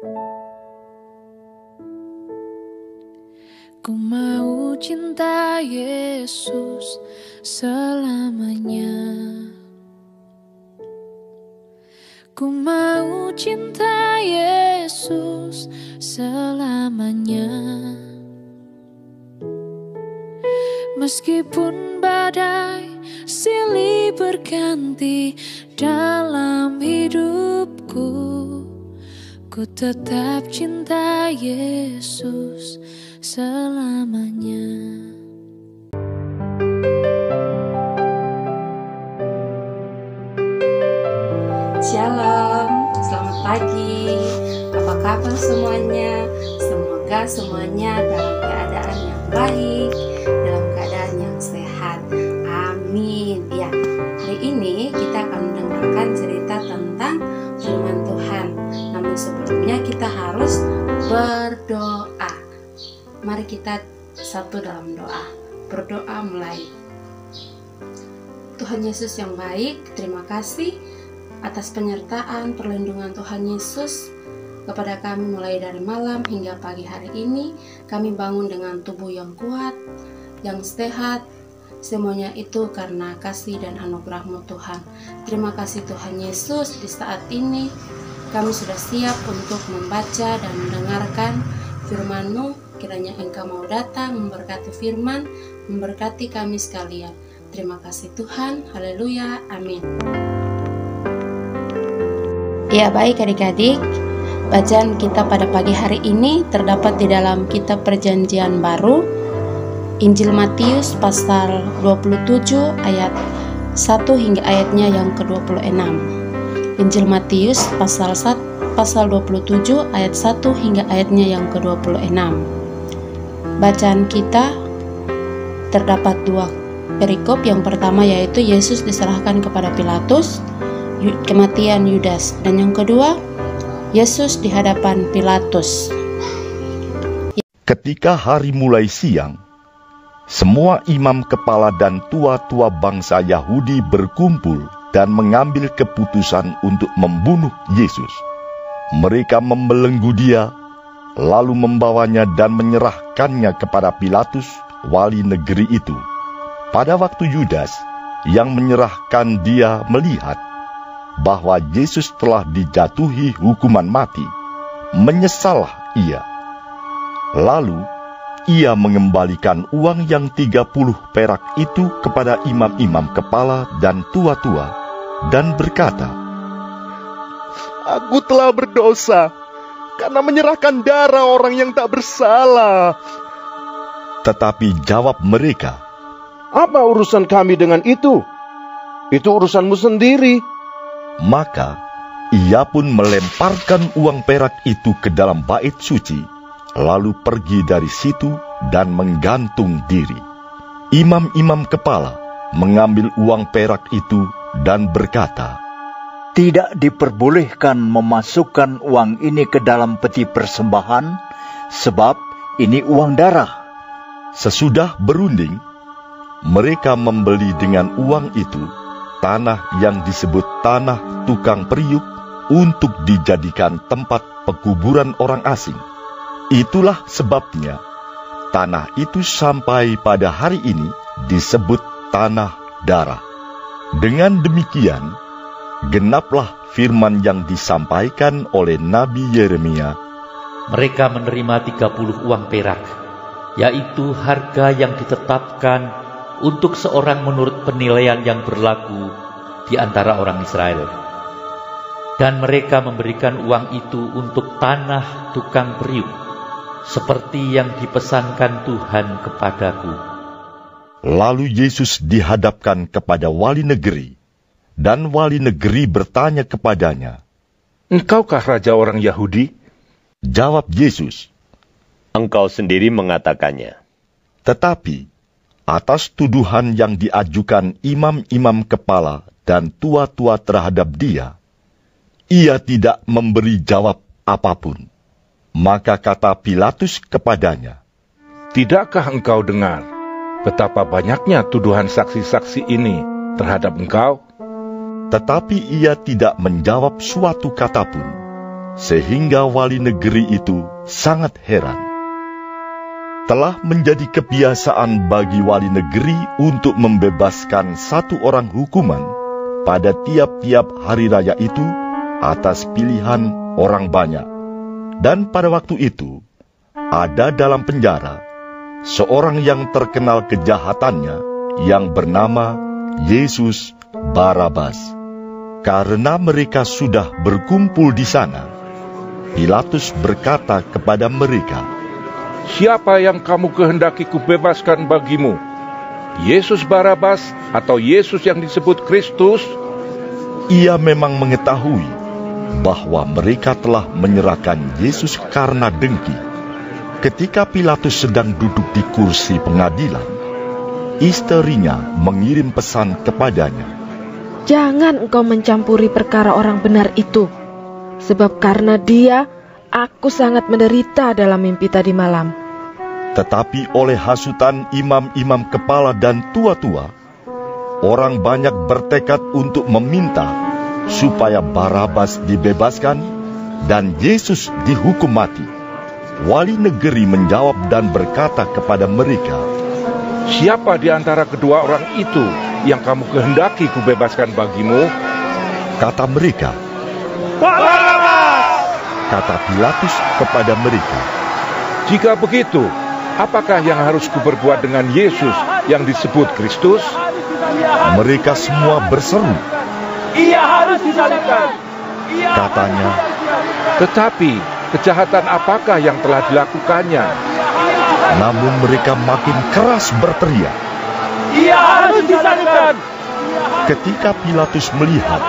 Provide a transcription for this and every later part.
Ku mau cinta Yesus selamanya. Ku mau cinta Yesus selamanya. Meskipun badai silih berganti dalam hidupku, ku tetap cinta Yesus selamanya. Shalom, selamat pagi. Apa kabar semuanya? Semoga semuanya dalam keadaan yang baik, dalam keadaan yang sehat. Amin. Ya, hari ini kita akan mendengarkan cerita tentang firman Tuhan. Namun sebelumnya kita harus berdoa. Mari kita satu dalam doa. Berdoa mulai. Tuhan Yesus yang baik, terima kasih atas penyertaan, perlindungan Tuhan Yesus kepada kami mulai dari malam hingga pagi hari ini. Kami bangun dengan tubuh yang kuat, yang sehat. Semuanya itu karena kasih dan anugerah-Mu Tuhan. Terima kasih Tuhan Yesus. Di saat ini kami sudah siap untuk membaca dan mendengarkan firman-Mu. Kiranya Engkau mau datang memberkati firman, memberkati kami sekalian. Terima kasih Tuhan. Haleluya. Amin. Ya, baik adik-adik, bacaan kita pada pagi hari ini terdapat di dalam kitab Perjanjian Baru, Injil Matius pasal 27 ayat 1 hingga ayatnya yang ke-26. Injil Matius pasal 27 ayat 1 hingga ayatnya yang ke-26. Bacaan kita terdapat dua perikop. Yang pertama yaitu Yesus diserahkan kepada Pilatus, kematian Yudas, dan yang kedua Yesus di hadapan Pilatus. Ketika hari mulai siang, semua imam kepala dan tua-tua bangsa Yahudi berkumpul dan mengambil keputusan untuk membunuh Yesus. Mereka membelenggu Dia, lalu membawanya dan menyerahkannya kepada Pilatus, wali negeri itu. Pada waktu Yudas yang menyerahkan Dia melihat bahwa Yesus telah dijatuhi hukuman mati, menyesallah ia. Lalu ia mengembalikan uang yang 30 perak itu kepada imam-imam kepala dan tua-tua dan berkata, "Aku telah berdosa karena menyerahkan darah orang yang tak bersalah." Tetapi jawab mereka, "Apa urusan kami dengan itu? Itu urusanmu sendiri." Maka ia pun melemparkan uang perak itu ke dalam bait suci, lalu pergi dari situ dan menggantung diri. Imam-imam kepala mengambil uang perak itu dan berkata, "Tidak diperbolehkan memasukkan uang ini ke dalam peti persembahan, sebab ini uang darah." Sesudah berunding, mereka membeli dengan uang itu tanah yang disebut tanah tukang periuk untuk dijadikan tempat pekuburan orang asing. Itulah sebabnya tanah itu sampai pada hari ini disebut tanah darah. Dengan demikian, genaplah firman yang disampaikan oleh Nabi Yeremia. Mereka menerima 30 uang perak, yaitu harga yang ditetapkan untuk seorang menurut penilaian yang berlaku di antara orang Israel. Dan mereka memberikan uang itu untuk tanah tukang periuk, seperti yang dipesankan Tuhan kepadaku. Lalu Yesus dihadapkan kepada wali negeri, dan wali negeri bertanya kepadanya, "Engkaukah raja orang Yahudi?" Jawab Yesus, "Engkau sendiri mengatakannya." Tetapi atas tuduhan yang diajukan imam-imam kepala dan tua-tua terhadap Dia, ia tidak memberi jawab apapun. Maka kata Pilatus kepadanya, "Tidakkah engkau dengar betapa banyaknya tuduhan saksi-saksi ini terhadap engkau?" Tetapi ia tidak menjawab suatu kata pun. sehingga wali negeri itu sangat heran. Telah menjadi kebiasaan bagi wali negeri untuk membebaskan satu orang hukuman pada tiap-tiap hari raya itu atas pilihan orang banyak. Dan pada waktu itu, ada dalam penjara seorang yang terkenal kejahatannya yang bernama Yesus Barabas. Karena mereka sudah berkumpul di sana, Pilatus berkata kepada mereka, "Siapa yang kamu kehendaki kubebaskan bagimu? Yesus Barabas atau Yesus yang disebut Kristus?" Ia memang mengetahui bahwa mereka telah menyerahkan Yesus karena dengki. Ketika Pilatus sedang duduk di kursi pengadilan, istrinya mengirim pesan kepadanya, "Jangan engkau mencampuri perkara orang benar itu, sebab karena dia, aku sangat menderita dalam mimpi tadi malam." Tetapi oleh hasutan imam-imam kepala dan tua-tua, orang banyak bertekad untuk meminta supaya Barabas dibebaskan dan Yesus dihukum mati. Wali negeri menjawab dan berkata kepada mereka, "Siapa di antara kedua orang itu yang kamu kehendaki kubebaskan bagimu?" Kata mereka, "Barabas!" Kata Pilatus kepada mereka, "Jika begitu, apakah yang harus kuperbuat dengan Yesus yang disebut Kristus?" Mereka semua berseru, "Ia harus disalibkan!" Katanya, "Tetapi kejahatan apakah yang telah dilakukannya?" namun mereka makin keras berteriak, "Ia harus disalibkan!" Ketika Pilatus melihat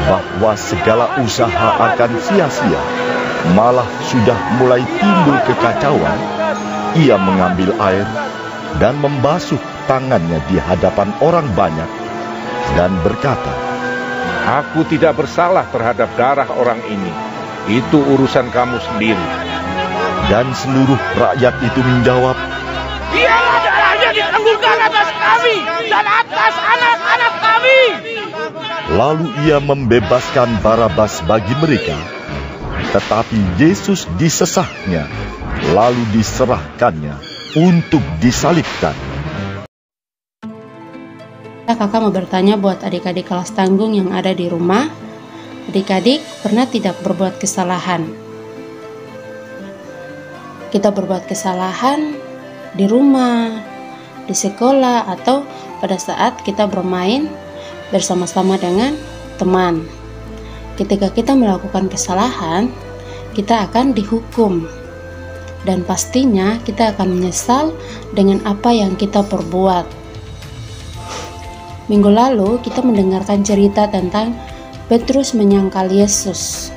bahwa segala usaha akan sia-sia, malah sudah mulai timbul kekacauan, ia mengambil air dan membasuh tangannya di hadapan orang banyak dan berkata, "Aku tidak bersalah terhadap darah orang ini. Itu urusan kamu sendiri." Dan seluruh rakyat itu menjawab, "Biarlah darahnya ditanggungkan atas kami dan atas anak-anak kami." Lalu ia membebaskan Barabas bagi mereka, tetapi Yesus disesahnya, lalu diserahkannya untuk disalibkan. Kakak mau bertanya buat adik-adik kelas tanggung yang ada di rumah. Adik-adik pernah tidak berbuat kesalahan? Kita berbuat kesalahan di rumah, di sekolah, atau pada saat kita bermain bersama-sama dengan teman. Ketika kita melakukan kesalahan, kita akan dihukum. Dan pastinya kita akan menyesal dengan apa yang kita perbuat. Minggu lalu kita mendengarkan cerita tentang Petrus menyangkal Yesus.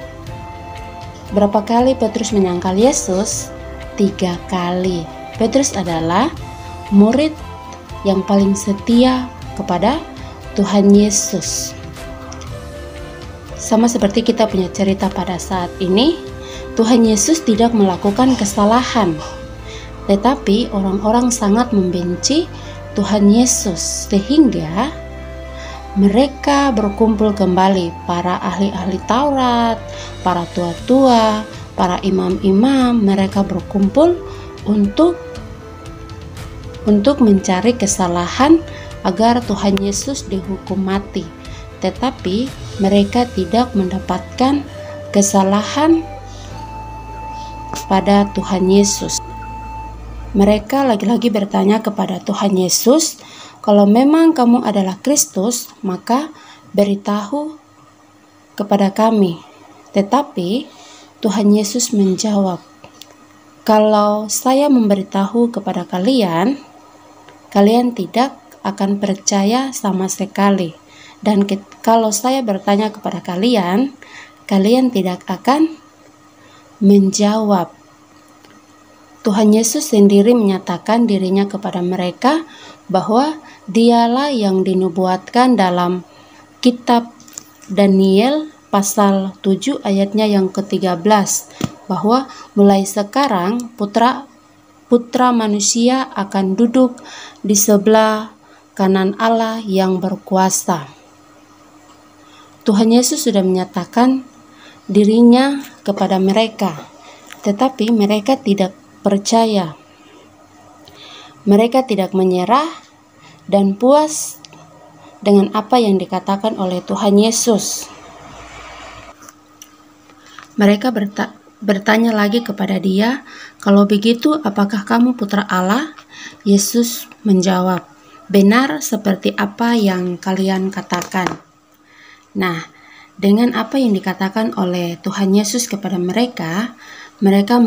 Berapa kali Petrus menyangkal Yesus? 3 kali. Petrus adalah murid yang paling setia kepada Tuhan Yesus. Sama seperti kita punya cerita pada saat ini, Tuhan Yesus tidak melakukan kesalahan, tetapi orang-orang sangat membenci Tuhan Yesus, sehingga mereka berkumpul kembali, para ahli-ahli Taurat, para tua-tua, para imam-imam. Mereka berkumpul untuk mencari kesalahan agar Tuhan Yesus dihukum mati, tetapi mereka tidak mendapatkan kesalahan pada Tuhan Yesus. Mereka lagi-lagi bertanya kepada Tuhan Yesus, "Kalau memang kamu adalah Kristus, maka beritahu kepada kami." Tetapi Tuhan Yesus menjawab, "Kalau saya memberitahu kepada kalian, kalian tidak akan percaya sama sekali. Dan kalau saya bertanya kepada kalian, kalian tidak akan menjawab." Tuhan Yesus sendiri menyatakan dirinya kepada mereka bahwa dialah yang dinubuatkan dalam kitab Daniel pasal 7 ayatnya yang ke-13, bahwa mulai sekarang putra manusia akan duduk di sebelah kanan Allah yang berkuasa. Tuhan Yesus sudah menyatakan dirinya kepada mereka, tetapi mereka tidak percaya. Mereka tidak menyerah dan puas dengan apa yang dikatakan oleh Tuhan Yesus. Mereka bertanya lagi kepada dia, "Kalau begitu, apakah kamu putra Allah?" Yesus menjawab, "Benar seperti apa yang kalian katakan." Nah, dengan apa yang dikatakan oleh Tuhan Yesus kepada mereka, mereka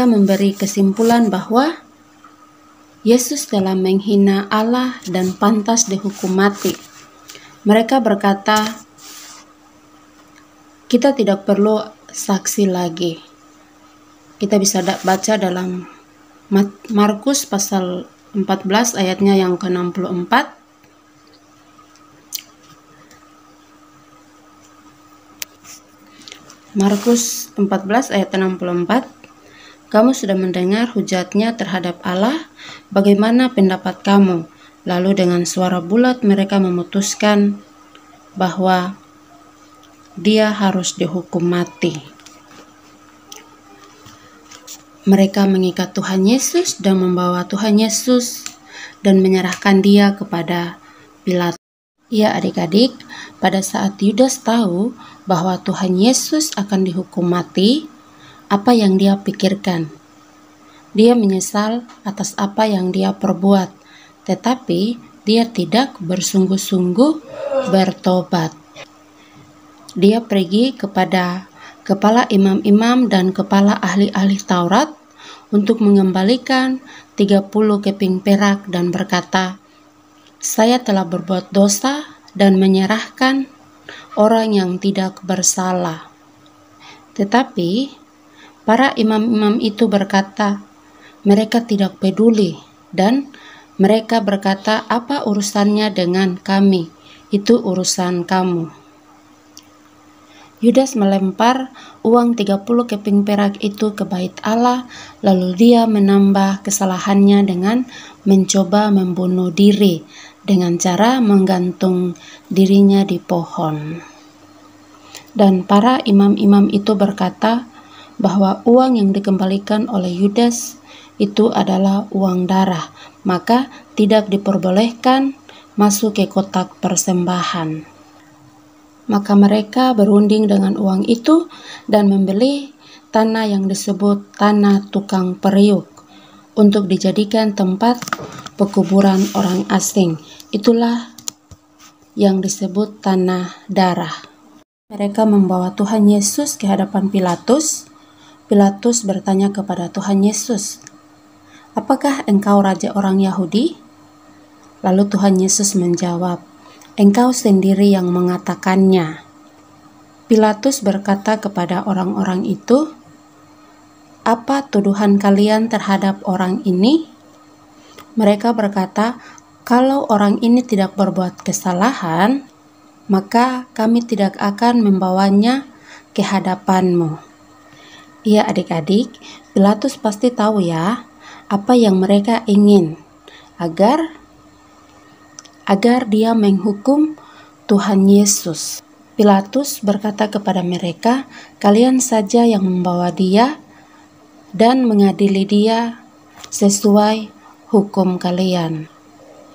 memberi kesimpulan bahwa Yesus telah menghina Allah dan pantas dihukum mati. Mereka berkata, kita tidak perlu saksi lagi. Kita bisa baca dalam Markus pasal 14 ayatnya yang ke-64. Markus 14 ayat 64. Kamu sudah mendengar hujatnya terhadap Allah, bagaimana pendapat kamu? Lalu dengan suara bulat mereka memutuskan bahwa dia harus dihukum mati. Mereka mengikat Tuhan Yesus dan membawa Tuhan Yesus dan menyerahkan dia kepada Pilatus. Ya adik-adik, pada saat Yudas tahu bahwa Tuhan Yesus akan dihukum mati, apa yang dia pikirkan? Dia menyesal atas apa yang dia perbuat, tetapi dia tidak bersungguh-sungguh bertobat. Dia pergi kepada kepala imam-imam dan kepala ahli-ahli Taurat untuk mengembalikan 30 keping perak dan berkata, "Saya telah berbuat dosa dan menyerahkan orang yang tidak bersalah." Tetapi para imam-imam itu berkata, mereka tidak peduli, dan mereka berkata, "Apa urusannya dengan kami? Itu urusan kamu." Yudas melempar uang 30 keping perak itu ke bait Allah, lalu dia menambah kesalahannya dengan mencoba membunuh diri dengan cara menggantung dirinya di pohon. Dan para imam-imam itu berkata bahwa uang yang dikembalikan oleh Yudas itu adalah uang darah, maka tidak diperbolehkan masuk ke kotak persembahan. Maka mereka berunding dengan uang itu dan membeli tanah yang disebut tanah tukang periuk untuk dijadikan tempat pekuburan orang asing. Itulah yang disebut tanah darah. Mereka membawa Tuhan Yesus ke hadapan Pilatus. Pilatus bertanya kepada Tuhan Yesus, "Apakah engkau raja orang Yahudi?" Lalu Tuhan Yesus menjawab, "Engkau sendiri yang mengatakannya." Pilatus berkata kepada orang-orang itu, "Apa tuduhan kalian terhadap orang ini?" Mereka berkata, "Kalau orang ini tidak berbuat kesalahan, maka kami tidak akan membawanya ke hadapanmu." Ya adik-adik, Pilatus pasti tahu ya apa yang mereka ingin, agar dia menghukum Tuhan Yesus. Pilatus berkata kepada mereka, "Kalian saja yang membawa dia dan mengadili dia sesuai hukum kalian."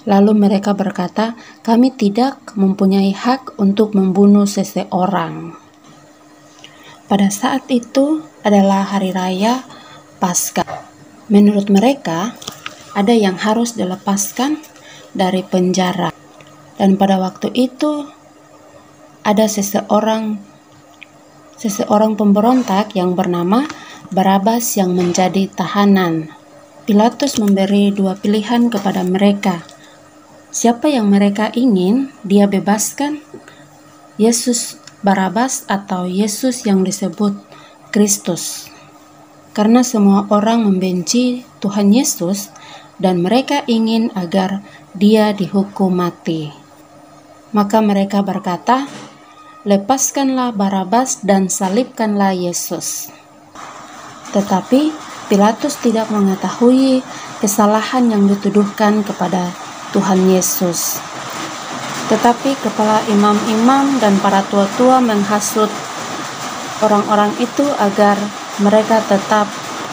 Lalu mereka berkata, "Kami tidak mempunyai hak untuk membunuh seseorang." Pada saat itu adalah hari raya Paskah. Menurut mereka, ada yang harus dilepaskan dari penjara. Dan pada waktu itu ada seseorang pemberontak yang bernama Barabas yang menjadi tahanan. Pilatus memberi dua pilihan kepada mereka. Siapa yang mereka ingin dia bebaskan? Yesus Barabas atau Yesus yang disebut Kristus? Karena semua orang membenci Tuhan Yesus dan mereka ingin agar dia dihukum mati. Maka mereka berkata, "Lepaskanlah Barabas dan salibkanlah Yesus." Tetapi Pilatus tidak mengetahui kesalahan yang dituduhkan kepada Tuhan Yesus. Tetapi kepala imam-imam dan para tua-tua menghasut orang-orang itu agar mereka tetap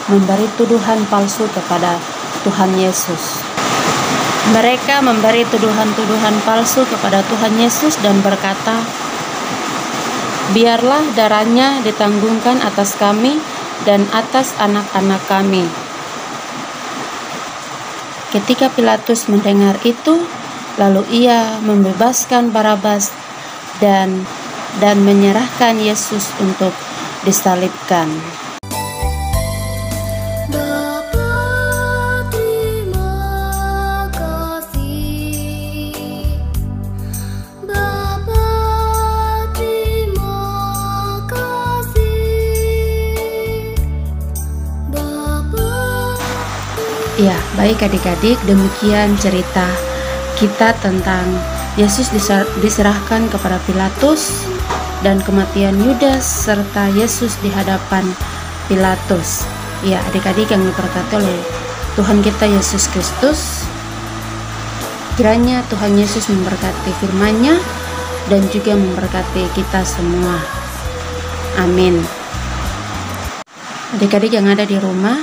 memberi tuduhan palsu kepada Tuhan Yesus. Mereka memberi tuduhan-tuduhan palsu kepada Tuhan Yesus dan berkata, "Biarlah darahnya ditanggungkan atas kami dan atas anak-anak kami." Ketika Pilatus mendengar itu, lalu ia membebaskan Barabas dan menyerahkan Yesus untuk disalibkan. Ya, baik adik-adik, demikian cerita kita tentang Yesus diserahkan kepada Pilatus dan kematian Yudas serta Yesus di hadapan Pilatus. Ya, adik-adik yang diberkati oleh Tuhan kita Yesus Kristus, kiranya Tuhan Yesus memberkati firman-Nya dan juga memberkati kita semua. Amin. Adik-adik yang ada di rumah,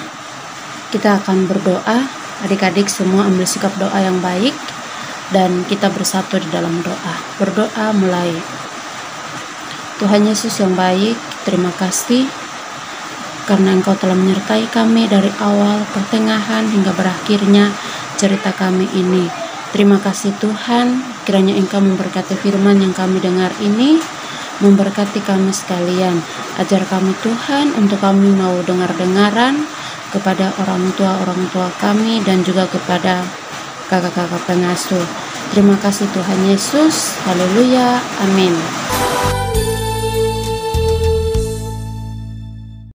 kita akan berdoa. Adik-adik semua ambil sikap doa yang baik dan kita bersatu di dalam doa. Berdoa mulai. Tuhan Yesus yang baik, terima kasih karena Engkau telah menyertai kami dari awal, pertengahan hingga berakhirnya cerita kami ini. Terima kasih Tuhan, kiranya Engkau memberkati firman yang kami dengar ini, memberkati kami sekalian. Ajar kami Tuhan untuk kami mau dengar-dengaran kepada orang tua kami dan juga kepada kakak-kakak pengasuh. Terima kasih Tuhan Yesus. Haleluya. Amin.